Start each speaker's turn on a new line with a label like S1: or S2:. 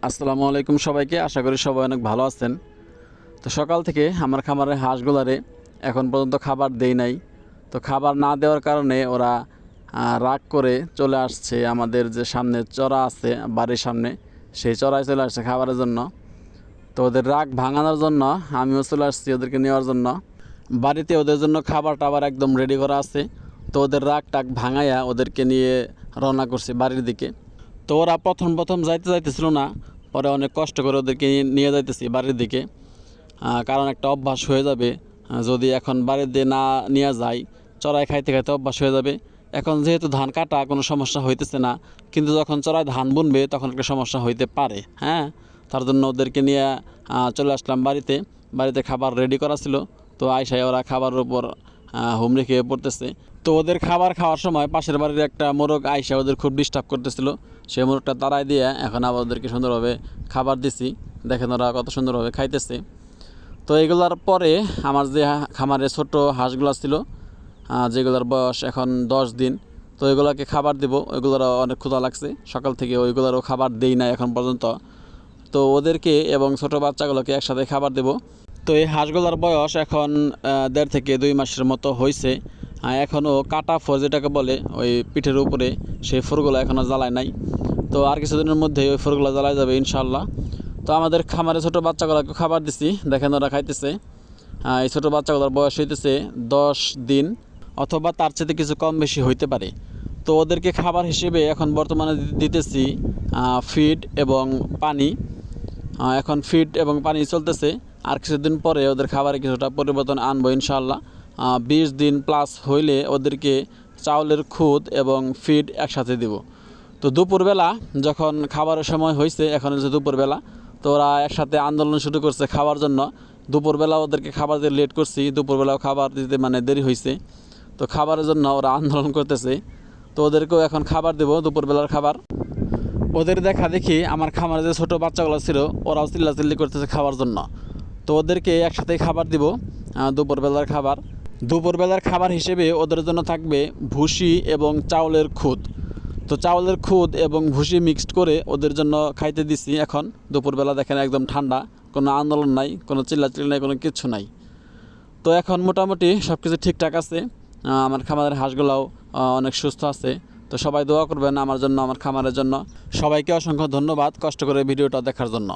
S1: আসসালামু আলাইকুম সবাইকে। আশা করি সবাই অনেক ভালো আছেন। তো সকাল থেকে আমার খামারের হাঁসগুলারে এখন পর্যন্ত খাবার দেই নাই। তো খাবার না দেওয়ার কারণে ওরা রাগ করে চলে আসছে আমাদের যে সামনে চড়া আছে বাড়ির সামনে, সেই চড়ায় চলে আসছে খাবারের জন্য। তো ওদের রাগ ভাঙানোর জন্য আমিও চলে আসছি ওদেরকে নেওয়ার জন্য। বাড়িতে ওদের জন্য খাবার টাবার একদম রেডি করা আছে। তো ওদের রাগ টাগ ভাঙাইয়া ওদেরকে নিয়ে রওনা করছি বাড়ির দিকে। তো ওরা প্রথম যাইতেছিল না, পরে অনেক কষ্ট করে ওদেরকে নিয়ে যাইতেছি বাড়ির দিকে। কারণ একটা অভ্যাস হয়ে যাবে, যদি এখন বাড়িতে না নিয়ে যাই চড়াই খাইতে খাইতে অভ্যাস হয়ে যাবে। এখন যেহেতু ধান কাটা কোনো সমস্যা হইতেছে না, কিন্তু যখন চড়াই ধান বুনবে তখন একটা সমস্যা হইতে পারে। হ্যাঁ, তার জন্য ওদেরকে নিয়ে চলে আসলাম বাড়িতে। বাড়িতে খাবার রেডি করা ছিল। তো আইসায় ওরা খাবারের উপর হুম রেখে পড়তেছে। তো ওদের খাবার খাওয়ার সময় পাশের বাড়ির একটা মোরগ আইসা ওদের খুব ডিস্টার্ব করতেছিল। সেই মোরগটা তাড়াই দিয়ে এখন আবার ওদেরকে সুন্দরভাবে খাবার দিছি। দেখেন ওরা কত সুন্দরভাবে খাইতেছে। তো এগুলার পরে আমার যে খামারে ছোট হাঁসগুলো ছিল, যেগুলোর বয়স এখন 10 দিন, তো এগুলোকে খাবার দেবো। ওইগুলোর অনেক ক্ষুধা লাগছে, সকাল থেকে ওইগুলোরও খাবার দেই না এখন পর্যন্ত। তো ওদেরকে এবং ছোটো বাচ্চাগুলোকে একসাথে খাবার দেবো। তো এই হাঁসগুলোর বয়স এখন 1.5 থেকে 2 মাসের মতো হয়েছে। এখনও কাটা ফর যেটাকে বলে ওই পিঠের উপরে, সেই ফোরগুলো এখনও জ্বালায় নাই। তো আর কিছুদিনের মধ্যেই ওই ফোরগুলো জ্বালায় যাবে ইনশাল্লাহ। তো আমাদের খামারে ছোটো বাচ্চাগুলোকে খাবার দিছি, দেখেন ওরা খাইতেছে। এই ছোটো বাচ্চাগুলোর বয়স হইতেছে 10 দিন অথবা তার চেয়ে কিছু কম বেশি হইতে পারে। তো ওদেরকে খাবার হিসেবে এখন বর্তমানে দিতেছি ফিড এবং পানি। এখন ফিড এবং পানি চলতেছে। আর কিছুদিন পরে ওদের খাবারে কিছুটা পরিবর্তন আনবো ইনশাআল্লাহ। 20 দিন প্লাস হইলে ওদেরকে চাউলের খুদ এবং ফিড একসাথে দেব। তো দুপুরবেলা যখন খাবারের সময় হয়েছে, এখন হচ্ছে দুপুরবেলা, তো ওরা একসাথে আন্দোলন শুরু করছে খাওয়ার জন্য। দুপুরবেলা ওদেরকে খাবার দিয়ে লেট করছি, দুপুরবেলাও খাবার দিতে মানে দেরি হয়েছে। তো খাবারের জন্য ওরা আন্দোলন করতেছে। তো ওদেরকেও এখন খাবার দেবো, দুপুরবেলার খাবার। ওদের দেখা দেখি আমার খামারে যে ছোটো বাচ্চাগুলো ছিল ওরাও চিল্লাচিল্লি করতেছে খাওয়ার জন্য। তো ওদেরকে একসাথেই খাবার দিব, দুপুরবেলার খাবার। দুপুরবেলার খাবার হিসেবে ওদের জন্য থাকবে ভুসি এবং চাউলের খুদ। তো চাউলের খুদ এবং ভুসি মিক্সড করে ওদের জন্য খাইতে দিছি এখন দুপুরবেলা। দেখেন একদম ঠান্ডা, কোনো আন্দোলন নাই, কোনো চিল্লাচিল্লি নাই, কোনো কিচ্ছু নাই। তো এখন মোটামুটি সব কিছু ঠিকঠাক আছে। আমার খামারের হাঁসগুলাও অনেক সুস্থ আছে। তো সবাই দোয়া করবেন আমার জন্য, আমার খামারের জন্য। সবাইকে অসংখ্য ধন্যবাদ কষ্ট করে ভিডিওটা দেখার জন্য।